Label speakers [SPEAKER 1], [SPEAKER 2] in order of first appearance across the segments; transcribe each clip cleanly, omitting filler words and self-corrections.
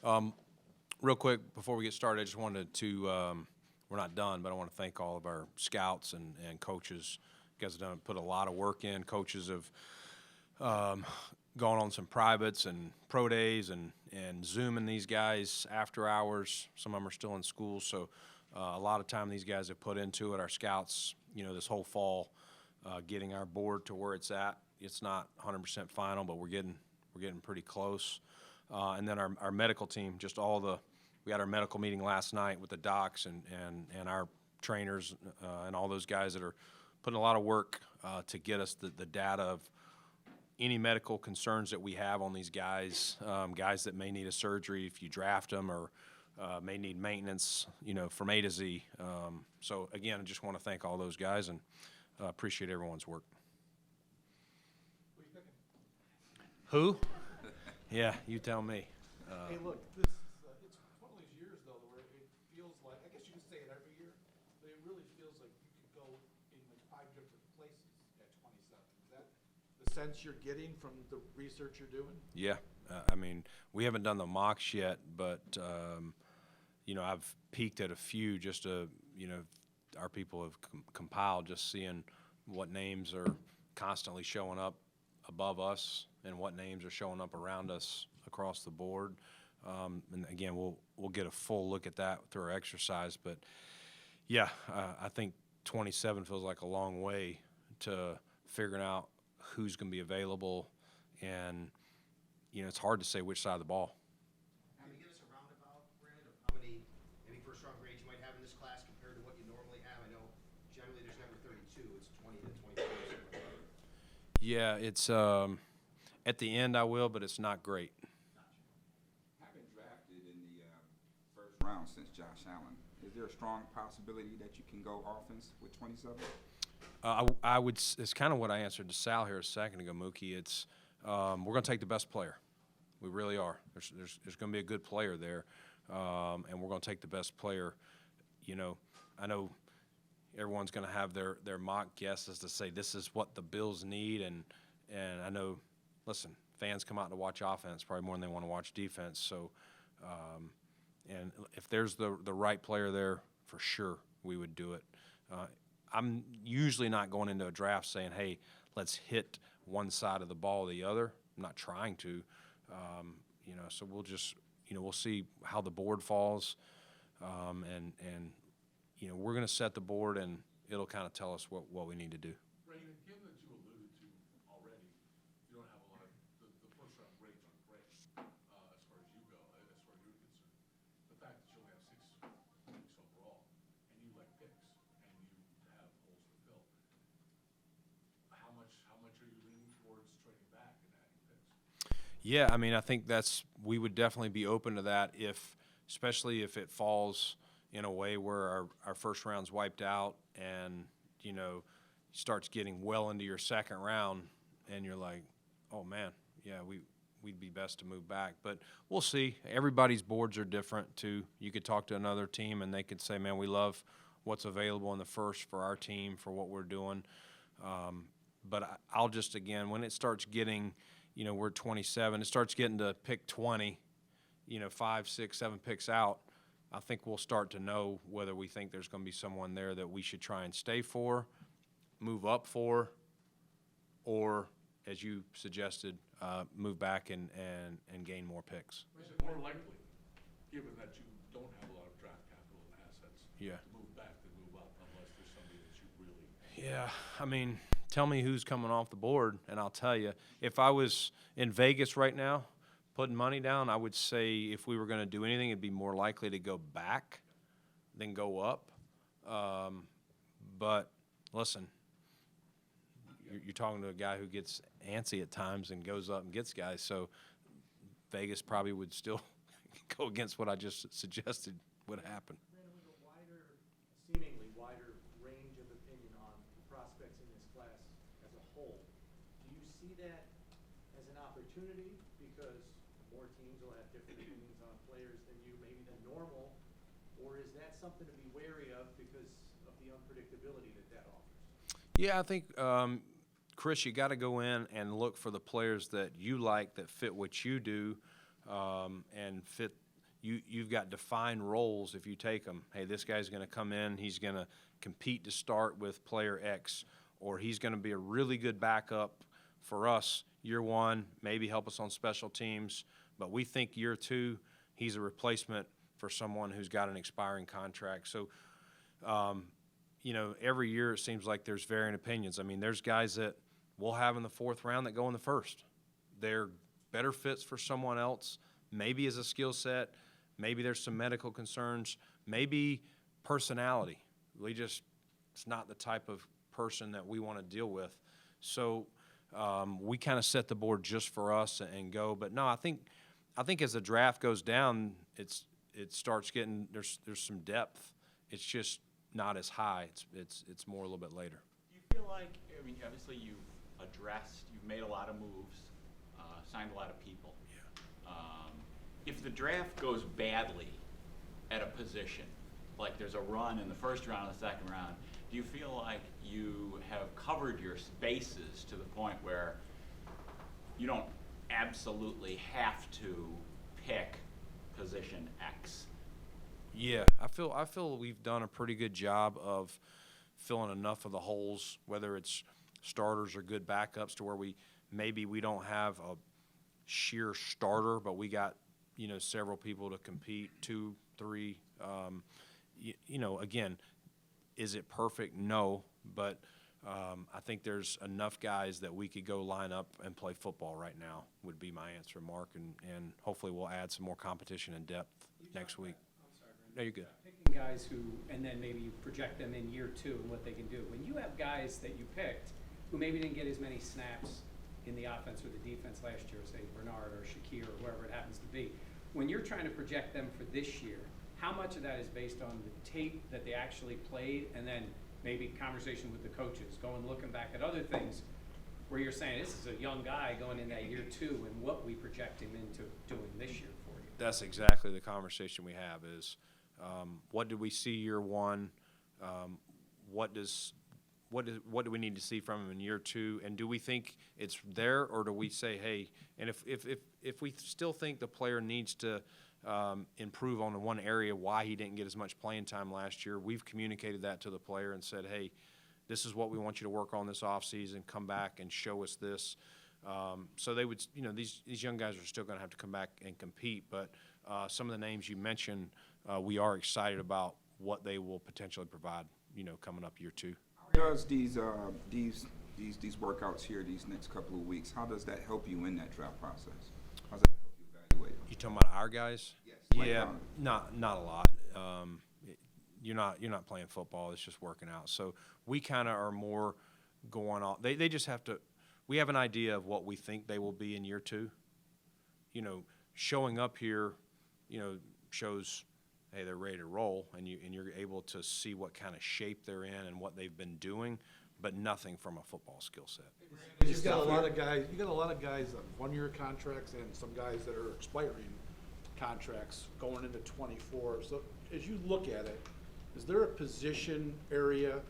[SPEAKER 1] Real quick, before we get started, I just wanted to, we're not done, but I want to thank all of our scouts and coaches. You guys have put a lot of work in. Coaches have gone on some privates and pro days and Zooming these guys after hours. Some of them are still in school, so a lot of time these guys have put into it. Our scouts, this whole fall, getting our board to where it's at. It's not 100% final, but we're getting pretty close. And then our medical team, we had our medical meeting last night with the docs and our trainers and all those guys that are putting a lot of work to get us the data of any medical concerns that we have on these guys, guys that may need a surgery if you draft them or may need maintenance, from A to Z. So, again, I just want to thank all those guys and appreciate everyone's work. Who? Yeah, you tell me.
[SPEAKER 2] Hey, look, it's one of those years, though, where it feels like, I guess you can say it every year, but it really feels like you could go in like 5 different places at 27. Is that the sense you're getting from the research you're doing?
[SPEAKER 1] Yeah. We haven't done the mocks yet, but, I've peeked at a few just to, our people have compiled just seeing what names are constantly showing up above us and what names are showing up around us across the board. And again, we'll get a full look at that through our exercise. But yeah, I think 27 feels like a long way to figuring out who's going to be available, and it's hard to say which side of the ball.
[SPEAKER 3] Can you give us a roundabout, Brandon, of how many maybe first-round grades you might have in this class compared to what you normally have? I know generally there's never 32; it's 20 to 24.
[SPEAKER 1] Yeah, it's at the end I will, but it's not great.
[SPEAKER 4] Having drafted in the first round since Josh Allen, is there a strong possibility that you can go offense with 27?
[SPEAKER 1] I would. It's kind of what I answered to Sal here a second ago, Mookie. It's we're going to take the best player. We really are. There's going to be a good player there, and we're going to take the best player. I know everyone's going to have their mock guesses to say this is what the Bills need, and I know. Listen, fans come out to watch offense probably more than they want to watch defense. So, and if there's the right player there, for sure we would do it. I'm usually not going into a draft saying, hey, let's hit one side of the ball or the other. I'm not trying to. So we'll just, we'll see how the board falls. And we're going to set the board, and it'll kind of tell us what we need to do.
[SPEAKER 2] Brandon, given that you alluded to already, you don't have a lot of the first-round grades aren't great as far as you go, as far as you're concerned. The fact that you only have 6 picks overall, and you like picks, and you have holes to fill, how much are you leaning towards trading back and adding picks?
[SPEAKER 1] Yeah, I think we would definitely be open to that especially if it falls in a way where our first round's wiped out and, starts getting well into your second round and you're like, oh, man, yeah, we'd be best to move back. But we'll see. Everybody's boards are different, too. You could talk to another team and they could say, man, we love what's available in the first for our team, for what we're doing. But I'll just, again, when it starts getting, we're 27, it starts getting to pick 20, 5, 6, 7 picks out, I think we'll start to know whether we think there's going to be someone there that we should try and stay for, move up for, or, as you suggested, move back and gain more picks.
[SPEAKER 2] Is it more likely, given that you don't have a lot of draft capital and assets,
[SPEAKER 1] Yeah.
[SPEAKER 2] to move back than move up unless there's somebody that you really
[SPEAKER 1] Yeah, tell me who's coming off the board, and I'll tell you. If I was in Vegas right now putting money down, I would say if we were going to do anything, it'd be more likely to go back than go up. But listen, you're talking to a guy who gets antsy at times and goes up and gets guys, so Vegas probably would still go against what I just suggested would happen.
[SPEAKER 5] Brandon, with a seemingly wider range of opinion on the prospects in this class as a whole, do you see that as an opportunity because more teams will have different opinions on players than you, maybe than normal, or is that something to be wary of because of the unpredictability that offers?
[SPEAKER 1] Yeah, I think, Chris, you got to go in and look for the players that you like that fit what you do and fit you've got defined roles if you take them. Hey, this guy's going to come in, he's going to compete to start with player X, or he's going to be a really good backup for us year one, maybe help us on special teams. But we think year two, he's a replacement for someone who's got an expiring contract. So, every year it seems like there's varying opinions. I mean, there's guys that we'll have in the fourth round that go in the first. They're better fits for someone else, maybe as a skill set, maybe there's some medical concerns, maybe personality. It's not the type of person that we want to deal with. So we kind of set the board just for us and go. But no, I think as the draft goes down, it starts getting there's some depth. It's just not as high. It's more a little bit later.
[SPEAKER 6] Do you feel like, I mean, obviously you've made a lot of moves, signed a lot of people.
[SPEAKER 1] Yeah.
[SPEAKER 6] If the draft goes badly at a position, like there's a run in the first round or the second round, do you feel like you have covered your bases to the point where you don't absolutely have to pick position X?
[SPEAKER 1] Yeah, I feel we've done a pretty good job of filling enough of the holes, whether it's starters or good backups, to where we don't have a sheer starter, but we got several people to compete, 2, 3. Again, is it perfect? No, but I think there's enough guys that we could go line up and play football right now, would be my answer, Mark, and hopefully we'll add some more competition and depth next week.
[SPEAKER 7] I'm sorry, Brandon.
[SPEAKER 1] No, you're good.
[SPEAKER 7] Picking guys who, and then maybe you project them in year two and what they can do. When you have guys that you picked who maybe didn't get as many snaps in the offense or the defense last year, say Bernard or Shakir or whoever it happens to be, when you're trying to project them for this year, how much of that is based on the tape that they actually played, and then maybe conversation with the coaches, looking back at other things where you're saying this is a young guy going in that year two, and what we project him into doing this year for you?
[SPEAKER 1] That's exactly the conversation we have is what did we see year one? What do we need to see from him in year two? And do we think it's there, or do we say, hey, and if we still think the player needs to improve on the one area why he didn't get as much playing time last year, we've communicated that to the player and said, hey, this is what we want you to work on this offseason. Come back and show us this. So they would, these young guys are still going to have to come back and compete. But some of the names you mentioned, we are excited about what they will potentially provide, coming up year two.
[SPEAKER 4] How does these workouts here, these next couple of weeks, how does that help you in that draft process? How does that help you evaluate them?
[SPEAKER 1] You talking about our guys?
[SPEAKER 4] Yes.
[SPEAKER 1] Yeah, not a lot. You're not playing football. It's just working out. So we kind of are more going off. They just have to. We have an idea of what we think they will be in year two. Showing up here, shows, hey, they're ready to roll, and you're able to see what kind of shape they're in and what they've been doing, but nothing from a football skill set.
[SPEAKER 2] You've got a lot of guys on one-year contracts and some guys that are expiring contracts going into 24. So as you look at it, is there a position area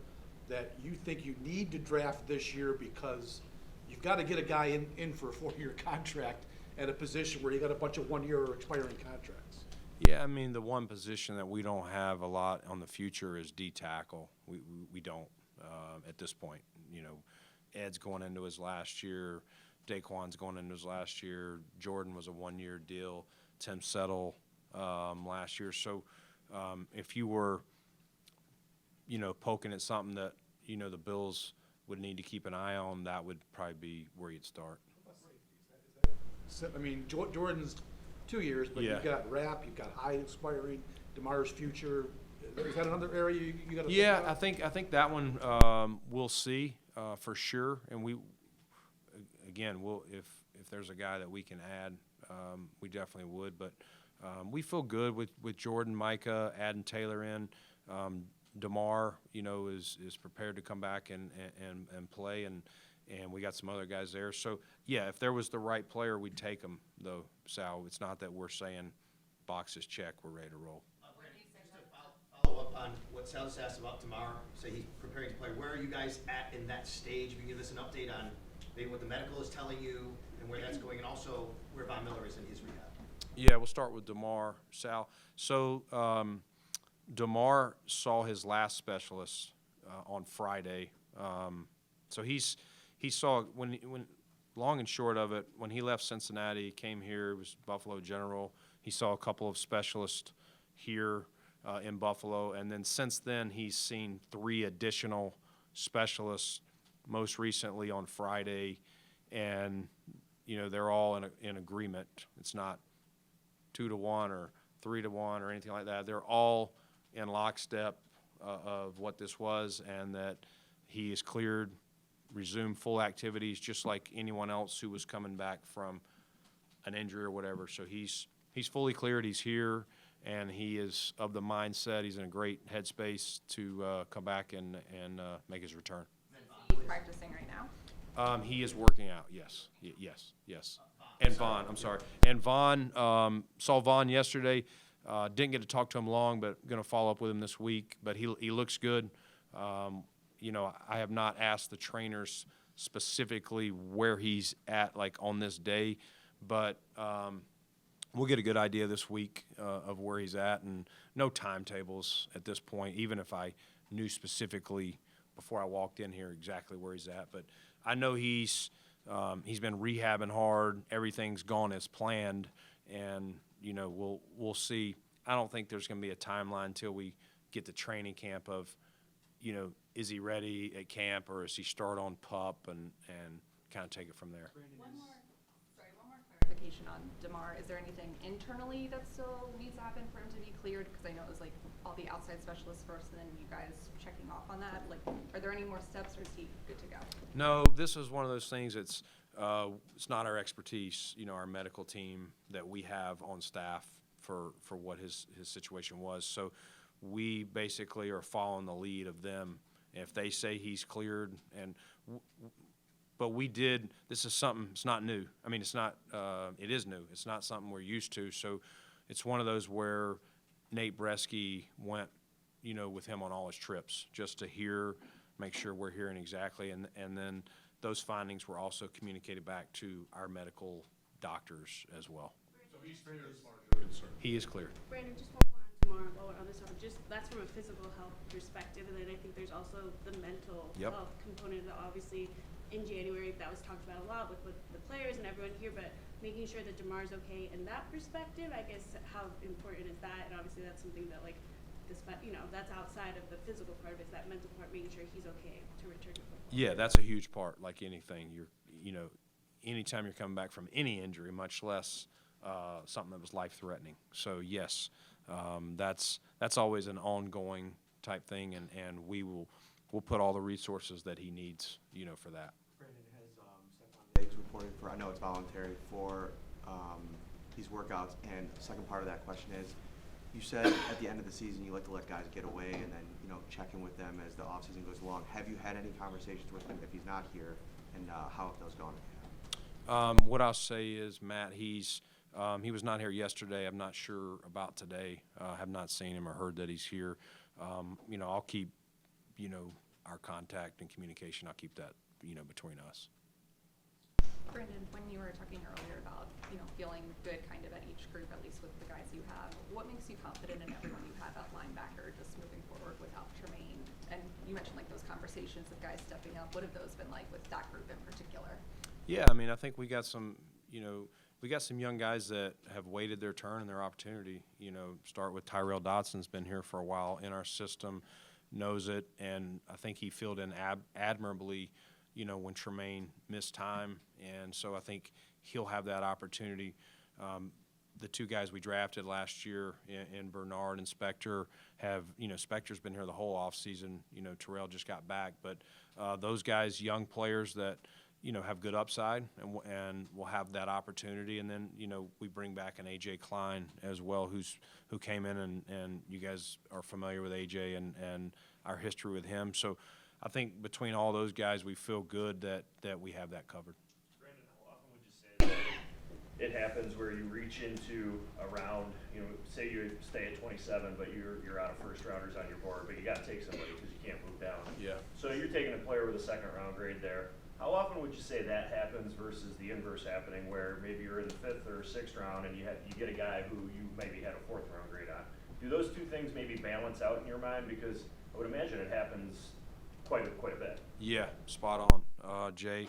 [SPEAKER 2] that you think you need to draft this year because you've got to get a guy in for a 4-year contract at a position where you got a bunch of 1-year or expiring contracts?
[SPEAKER 1] Yeah, I mean, the one position that we don't have a lot on the future is D tackle. We don't at this point. Ed's going into his last year. Daquan's going into his last year. Jordan was a 1-year deal. Tim Settle last year. So if you were, poking at something that, the Bills would need to keep an eye on, that would probably be where you'd start.
[SPEAKER 2] So, I mean, Jordan's 2 years, but
[SPEAKER 1] Yeah.
[SPEAKER 2] you've got Rapp, you've got Hyde expiring, Damar's future. Is that another area you got to
[SPEAKER 1] Yeah,
[SPEAKER 2] think about?
[SPEAKER 1] I think that one we'll see for sure, and we'll if there's a guy that we can add, we definitely would. But we feel good with Jordan, Micah, adding Taylor in. Damar, is prepared to come back and play, and we got some other guys there. So yeah, if there was the right player, we'd take him though. Sal, it's not that we're saying boxes check, we're ready to roll.
[SPEAKER 3] Brandon, just to follow up on what Sal just asked about Damar, say he's preparing to play. Where are you guys at in that stage? If you can give us an update on maybe what the medical is telling you and where that's going, and also where Von Miller is in his rehab.
[SPEAKER 1] Yeah, we'll start with Damar, Sal. So Damar saw his last specialist on Friday. So he saw when long and short of it, when he left Cincinnati, he came here, it was Buffalo General. He saw a couple of specialists here in Buffalo, and then since then he's seen 3 additional specialists, most recently on Friday, and they're all in agreement. It's not 2-to-1 or 3-to-1 or anything like that. They're all in lockstep of what this was, and that he is cleared, resumed full activities just like anyone else who was coming back from an injury or whatever. So he's fully cleared. He's here, and he is of the mindset. He's in a great headspace to come back and make his return.
[SPEAKER 8] Is he practicing right now?
[SPEAKER 1] He is working out. Yes. Yes. And Vaughn, I'm sorry. And Vaughn, saw Vaughn yesterday. Didn't get to talk to him long, but going to follow up with him this week. But he looks good. I have not asked the trainers specifically where he's at, like on this day, but we'll get a good idea this week of where he's at, and no timetables at this point, even if I knew specifically before I walked in here exactly where he's at. But I know he's been rehabbing hard. Everything's gone as planned, and we'll see. I don't think there's going to be a timeline until we get to training camp of, is he ready at camp, or is he start on PUP and kind of take it from there.
[SPEAKER 8] One more clarification on Damar. Is there anything internally that still needs to happen for him to be cleared? Because I know it was like all the outside specialists first, and then you guys checking off on that. Like, are there any more steps, or is he good to go?
[SPEAKER 1] No, this is one of those things that's it's not our expertise. Our medical team that we have on staff for what his situation was. So we basically are following the lead of them. If they say he's cleared, but we did, this is something, it's not new. I mean, it's not, it is new. It's not something we're used to. So it's one of those where Nate Bresky went, with him on all his trips just to make sure we're hearing exactly. And then those findings were also communicated back to our medical doctors as well.
[SPEAKER 2] So he's clear as far as you're concerned.
[SPEAKER 1] He is clear.
[SPEAKER 9] Brandon, just one more on Damar while we're on this topic. Just that's from a physical health perspective, and then I think there's also the mental
[SPEAKER 1] Yep.
[SPEAKER 9] health component that obviously in January that was talked about a lot with the players and everyone here, but making sure that Damar's okay in that perspective, I guess how important is that? And obviously that's something that that's outside of the physical part of it, is that mental part, making sure he's okay to return to football.
[SPEAKER 1] Yeah, that's a huge part. Like anything, anytime you're coming back from any injury, much less something that was life-threatening. So yes, that's always an ongoing type thing, and we'll put all the resources that he needs, for that.
[SPEAKER 10] Brandon, has Stephon Diggs reported for, I know it's voluntary, for these workouts, and the second part of that question is, you said at the end of the season you like to let guys get away and then check in with them as the offseason goes along. Have you had any conversations with him if he's not here, and how have those gone?
[SPEAKER 1] What I'll say is, Matt, he was not here yesterday. I'm not sure about today. Have not seen him or heard that he's here. I'll keep, our contact and communication, I'll keep that, between us.
[SPEAKER 8] Brandon, when you were talking earlier about, feeling good kind of at each group, at least with the guys you have, what makes you confident in everyone you have at linebacker just moving forward without Tremaine? And you mentioned like those conversations with guys stepping up. What have those been like with that group in particular?
[SPEAKER 1] Yeah, I think we got some, young guys that have waited their turn and their opportunity. Start with Tyrell Dodson's been here for a while in our system, knows it, and I think he filled in admirably, when Tremaine missed time, and so I think he'll have that opportunity. The 2 guys we drafted last year in Bernard and Spector have, Spector's been here the whole offseason. Terrell just got back, but those guys, young players that, have good upside and will have that opportunity. And then, we bring back an A.J. Klein as well, who came in, and you guys are familiar with A.J. and our history with him. So I think between all those guys, we feel good that we have that covered.
[SPEAKER 11] Brandon, how often would you say that it happens where you reach into a round, say you stay at 27, but you're out of first rounders on your board, but you got to take somebody because you can't move down.
[SPEAKER 1] Yeah.
[SPEAKER 11] So you're taking a player with a second round grade there. How often would you say that happens versus the inverse happening, where maybe you're in the 5th or 6th round and you get a guy who you maybe had a 4th round grade on? Do those two things maybe balance out in your mind? Because I would imagine it happens quite a bit.
[SPEAKER 1] Yeah, spot on, Jay.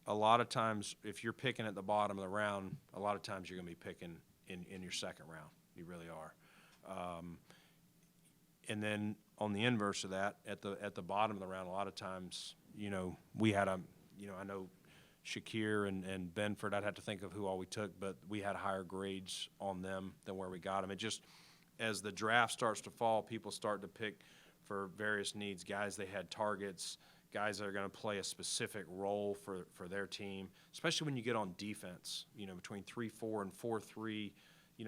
[SPEAKER 1] A lot of times, if you're picking at the bottom of the round, a lot of times you're going to be picking in your second round. You really are. And then on the inverse of that, at the bottom of the round, a lot of times, we had I know Shakir and Benford, I'd have to think of who all we took, but we had higher grades on them than where we got them. It just, as the draft starts to fall, people start to pick for various needs, guys they had targets, guys that are going to play a specific role for their team, especially when you get on defense, between 3-4 and 4-3,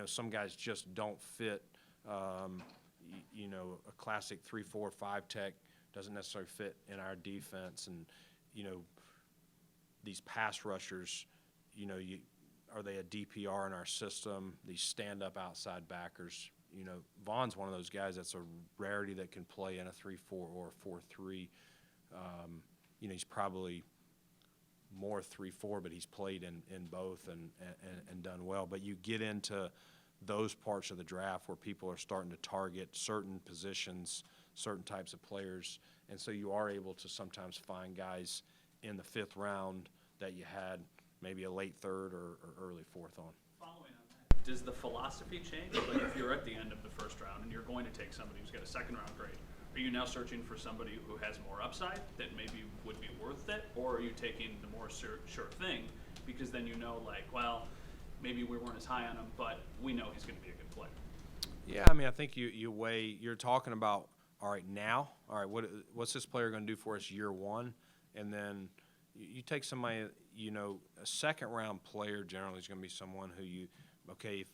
[SPEAKER 1] some guys just don't fit. A classic 3-4-5 tech doesn't necessarily fit in our defense, and these pass rushers, are they a DPR in our system? These stand-up outside backers, Vaughn's one of those guys that's a rarity that can play in a 3-4 or a 4-3. He's probably more 3-4, but he's played in both and done well. But you get into those parts of the draft where people are starting to target certain positions, certain types of players, and so you are able to sometimes find guys in the 5th round that you had maybe a late 3rd or early 4th on.
[SPEAKER 12] Following on that, does the philosophy change? Like if you're at the end of the 1st round and you're going to take somebody who's got a 2nd round grade, are you now searching for somebody who has more upside that maybe would be worth it, or are you taking the more sure thing because then maybe we weren't as high on him, but we know he's going to be a good player?
[SPEAKER 1] Yeah, I think you weigh. You're talking about what's this player going to do for us year one, and then you take somebody. A 2nd round player generally is going to be someone who if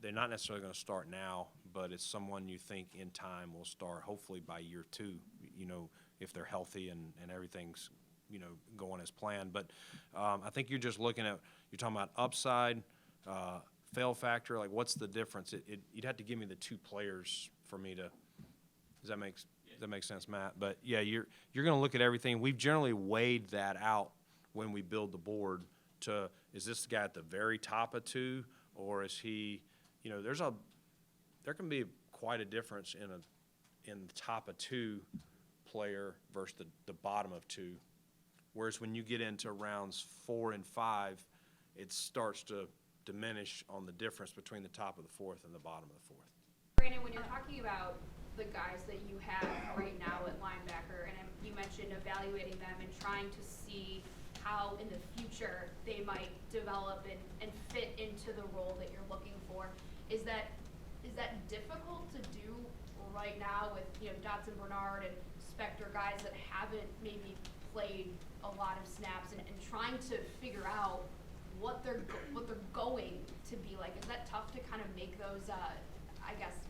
[SPEAKER 1] they're not necessarily going to start now, but it's someone you think in time will start hopefully by year 2. If they're healthy and everything's going as planned. But I think you're just looking at you're talking about upside. Fail factor, like what's the difference? You'd have to give me the 2 players for me to. Does that make sense, Matt? But yeah, you're going to look at everything. We've generally weighed that out when we build the board. Is this the guy at the very top of 2, or is he? There can be quite a difference in the top of 2 player versus the bottom of 2. Whereas when you get into rounds 4 and 5, it starts to diminish on the difference between the top of the 4th and the bottom of the 4th.
[SPEAKER 13] Brandon, when you're talking about the guys that you have right now at linebacker, and you mentioned evaluating them and trying to see how in the future they might develop and fit into the role that you're looking for, is that difficult to do right now with Dotson, Bernard, and Spector, guys that haven't maybe played a lot of snaps and trying to figure out what they're going to be like? Is that tough to kind of make those,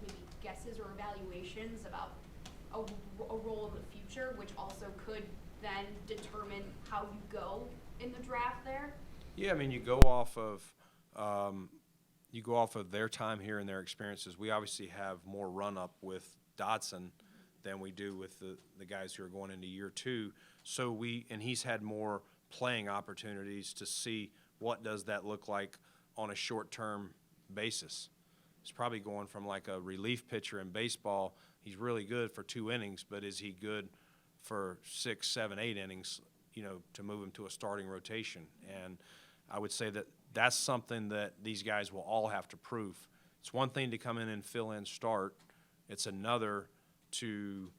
[SPEAKER 13] maybe guesses or evaluations about a role in the future, which also could then determine how you go in the draft there?
[SPEAKER 1] Yeah, you go off of their time here and their experiences. We obviously have more run-up with Dotson than we do with the guys who are going into year 2. So he's had more playing opportunities to see what does that look like on a short-term basis. He's probably going from like a relief pitcher in baseball. He's really good for 2 innings, but is he good for 6, 7, 8 innings, to move him to a starting rotation? And I would say that that's something that these guys will all have to prove. It's one thing to come in and fill in start. It's another to,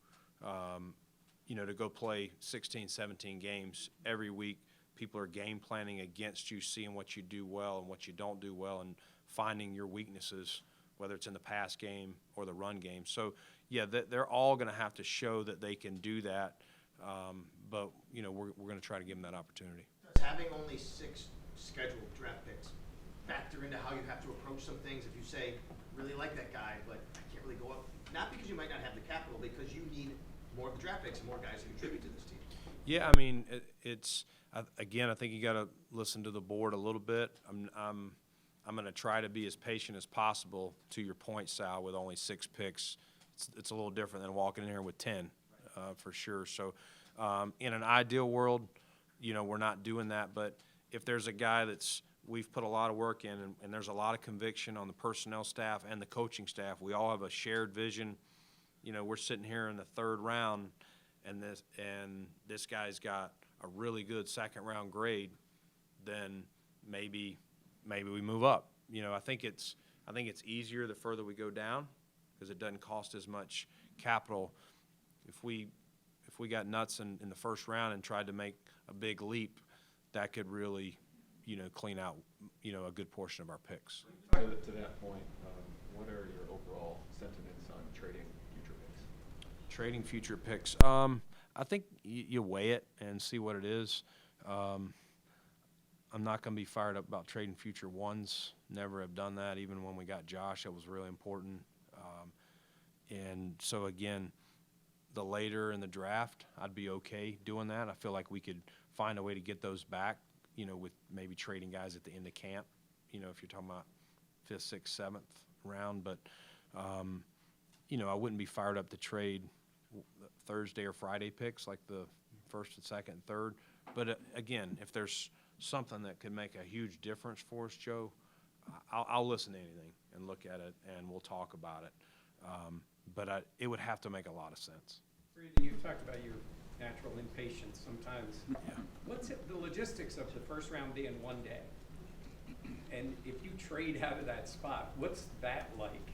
[SPEAKER 1] to go play 16, 17 games every week. People are game planning against you, seeing what you do well and what you don't do well, and finding your weaknesses, whether it's in the pass game or the run game. So, yeah, they're all going to have to show that they can do that, but, we're going to try to give them that opportunity.
[SPEAKER 3] Does having only 6 scheduled draft picks factor into how you have to approach some things? If you say, really like that guy, but I can't really go up, not because you might not have the capital, because you need more of the draft picks and more guys to contribute to this team.
[SPEAKER 1] Yeah, I think you got to listen to the board a little bit. I'm going to try to be as patient as possible. To your point, Sal, with only 6 picks, it's a little different than walking in here with 10, for sure. So, in an ideal world, we're not doing that. But if there's a guy we've put a lot of work in, and there's a lot of conviction on the personnel staff and the coaching staff, we all have a shared vision. We're sitting here in the third round, and this guy's got a really good second round grade, then maybe we move up. I think it's easier the further we go down, because it doesn't cost as much capital. If we got nuts in the first round and tried to make a big leap, that could really clean out a good portion of our picks.
[SPEAKER 2] To that point, what are your overall sentiments on trading future picks?
[SPEAKER 1] Trading future picks. I think you weigh it and see what it is. I'm not going to be fired up about trading future ones. Never have done that. Even when we got Josh, that was really important. And so, again, the later in the draft, I'd be okay doing that. I feel like we could find a way to get those back, with maybe trading guys at the end of camp, if you're talking about 5th, 6th, 7th round. But, I wouldn't be fired up to trade Thursday or Friday picks like the 1st and 2nd and 3rd. But, again, if there's something that could make a huge difference for us, Joe, I'll listen to anything and look at it, and we'll talk about it. But it would have to make a lot of sense.
[SPEAKER 7] Brandon, you talked about your natural impatience sometimes.
[SPEAKER 1] Yeah.
[SPEAKER 7] What's the logistics of the first round being one day? And if you trade out of that spot, what's that like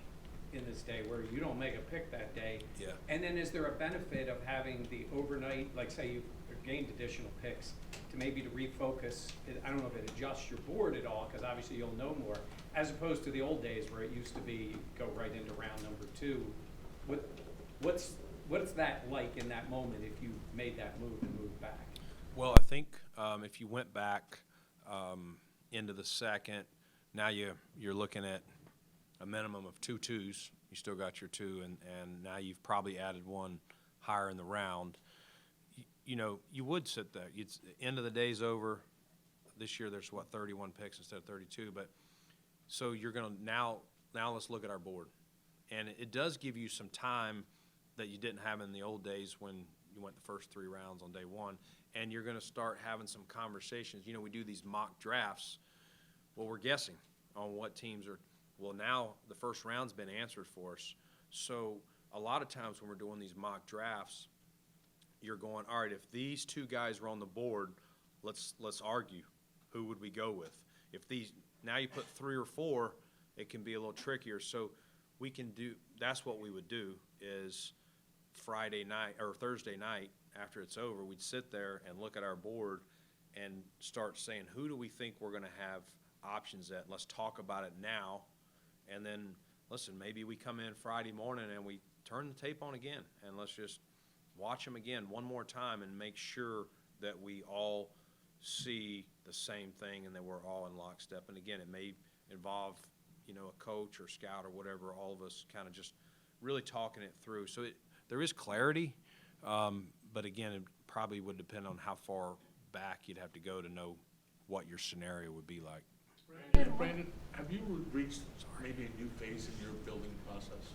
[SPEAKER 7] in this day where you don't make a pick that day?
[SPEAKER 1] Yeah.
[SPEAKER 7] And then is there a benefit of having the overnight, like say you've gained additional picks, to maybe to refocus, I don't know if it adjusts your board at all, because obviously you'll know more, as opposed to the old days where it used to be go right into round number 2. What's that like in that moment if you made that move and moved back?
[SPEAKER 1] Well, I think if you went back into the second, now you're looking at a minimum of 2 2s. You still got your 2, and now you've probably added one higher in the round. You would sit there. End of the day's over. This year there's 31 picks instead of 32. But so you're gonna now let's look at our board, and it does give you some time that you didn't have in the old days when you went the first 3 rounds on day 1, and you're going to start having some conversations. We do these mock drafts. Well, we're guessing on what teams are. Well, now the first round's been answered for us. So a lot of times when we're doing these mock drafts, you're going, all right, if these 2 guys were on the board, let's argue. Who would we go with? Now you put 3 or 4, it can be a little trickier. So we can that's what we would do is Friday night or Thursday night after it's over, we'd sit there and look at our board and start saying, who do we think we're going to have options at? Let's talk about it now. And then, listen, maybe we come in Friday morning and we turn the tape on again, and let's just watch them again one more time and make sure that we all see the same thing and that we're all in lockstep. And again, it may involve, a coach or scout or whatever, all of us kind of just really talking it through. So there is clarity, but again, it probably would depend on how far back you'd have to go to know what your scenario would be like.
[SPEAKER 2] Brandon, have you reached maybe a new phase in your building process?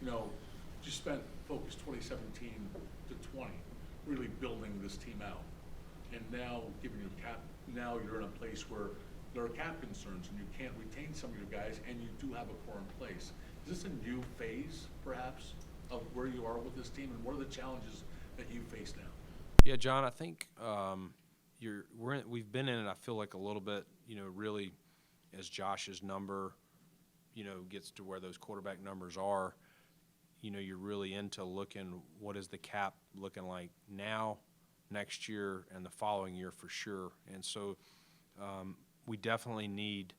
[SPEAKER 2] You spent focused 2017 to 20 really building this team out, and now given your cap, now you're in a place where there are cap concerns and you can't retain some of your guys, and you do have a core in place. Is this a new phase, perhaps, of where you are with this team, and what are the challenges that you face now?
[SPEAKER 1] Yeah, John, I think we've been in it, I feel like, a little bit, really as Josh's number, gets to where those quarterback numbers are, you're really into looking what is the cap looking like now, next year, and the following year for sure. And so we definitely need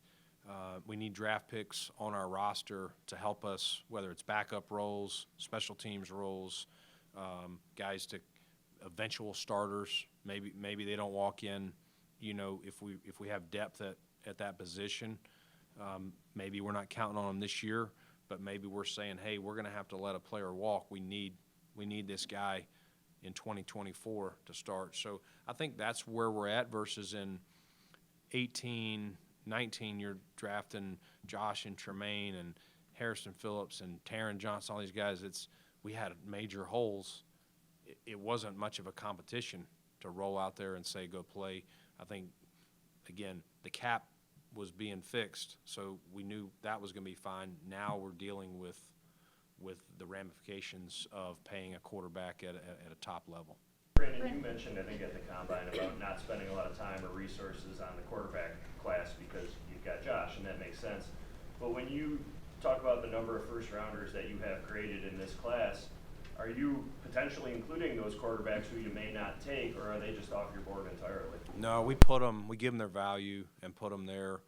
[SPEAKER 1] draft picks on our roster to help us, whether it's backup roles, special teams roles, guys to eventual starters. Maybe they don't walk in, if we have depth at that position. Maybe we're not counting on them this year, but maybe we're saying, hey, we're going to have to let a player walk. We need this guy in 2024 to start. So I think that's where we're at versus in 18, 19, you're drafting Josh and Tremaine and Harrison Phillips and Taron Johnson, all these guys. We had major holes. It wasn't much of a competition to roll out there and say, go play. I think, again, the cap was being fixed, so we knew that was going to be fine. Now we're dealing with the ramifications of paying a quarterback at a top level.
[SPEAKER 11] Brandon, you mentioned, I think, at the combine about not spending a lot of time or resources on the quarterback class because you've got Josh, and that makes sense. But when you talk about the number of first-rounders that you have graded in this class, are you potentially including those quarterbacks who you may not take, or are they just off your board entirely?
[SPEAKER 1] No, we give them their value and put them there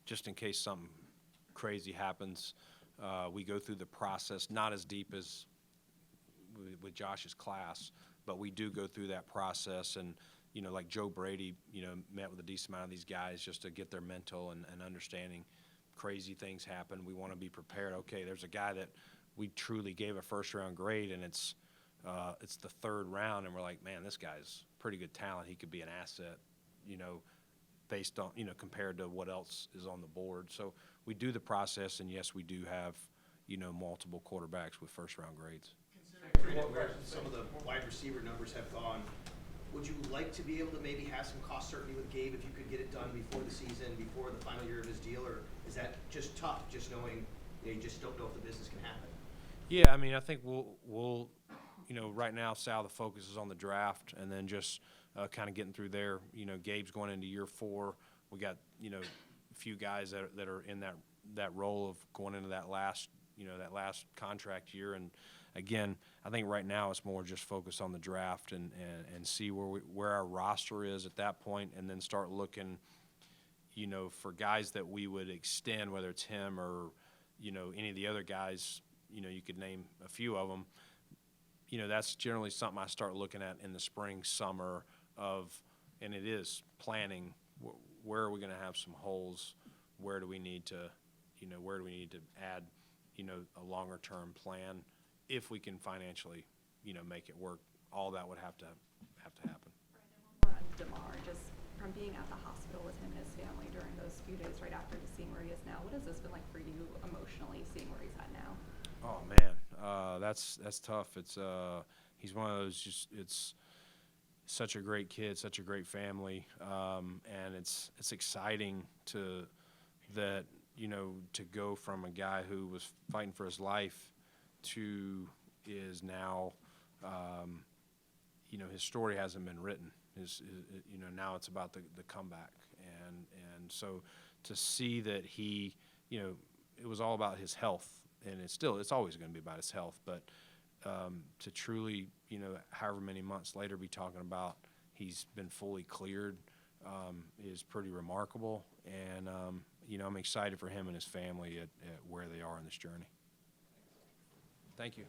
[SPEAKER 1] just in case something crazy happens. We go through the process, not as deep as with Josh's class, but we do go through that process. And, like Joe Brady, met with a decent amount of these guys just to get their mental and understanding. Crazy things happen. We want to be prepared. Okay, there's a guy that we truly gave a first-round grade, and it's the third round, and we're like, man, this guy's pretty good talent. He could be an asset, based on, compared to what else is on the board. So we do the process, and yes, we do have, multiple quarterbacks with first-round grades.
[SPEAKER 3] Considering where some of the wide receiver numbers have gone, would you like to be able to maybe have some cost certainty with Gabe if you could get it done before the season, before the final year of his deal, or is that just tough, just knowing you just don't know if the business can happen?
[SPEAKER 1] Yeah, I mean, I think we'll right now, Sal, the focus is on the draft, and then just kind of getting through there. Gabe's going into year 4. We got a few guys that are in that role of going into that last contract year. And again, I think right now it's more just focus on the draft and see where our roster is at that point, and then start looking, for guys that we would extend, whether it's him or any of the other guys. You could name a few of them. That's generally something I start looking at in the spring, summer and it is planning. Where are we going to have some holes? Where do we need to add, a longer term plan if we can financially, make it work. All that would have to happen.
[SPEAKER 8] Brandon, one more on Damar, just from being at the hospital with him and his family during those few days right after to seeing where he is now, what has this been like for you emotionally, seeing where he's at now?
[SPEAKER 1] Oh man, that's tough. It's he's one of those, it's such a great kid, such a great family, and it's exciting to go from a guy who was fighting for his life to is now, his story hasn't been written. Now it's about the comeback, and so to see that he, it was all about his health. And it's always going to be about his health, but to truly, however many months later be talking about he's been fully cleared is pretty remarkable. And, I'm excited for him and his family at where they are in this journey. Thank you.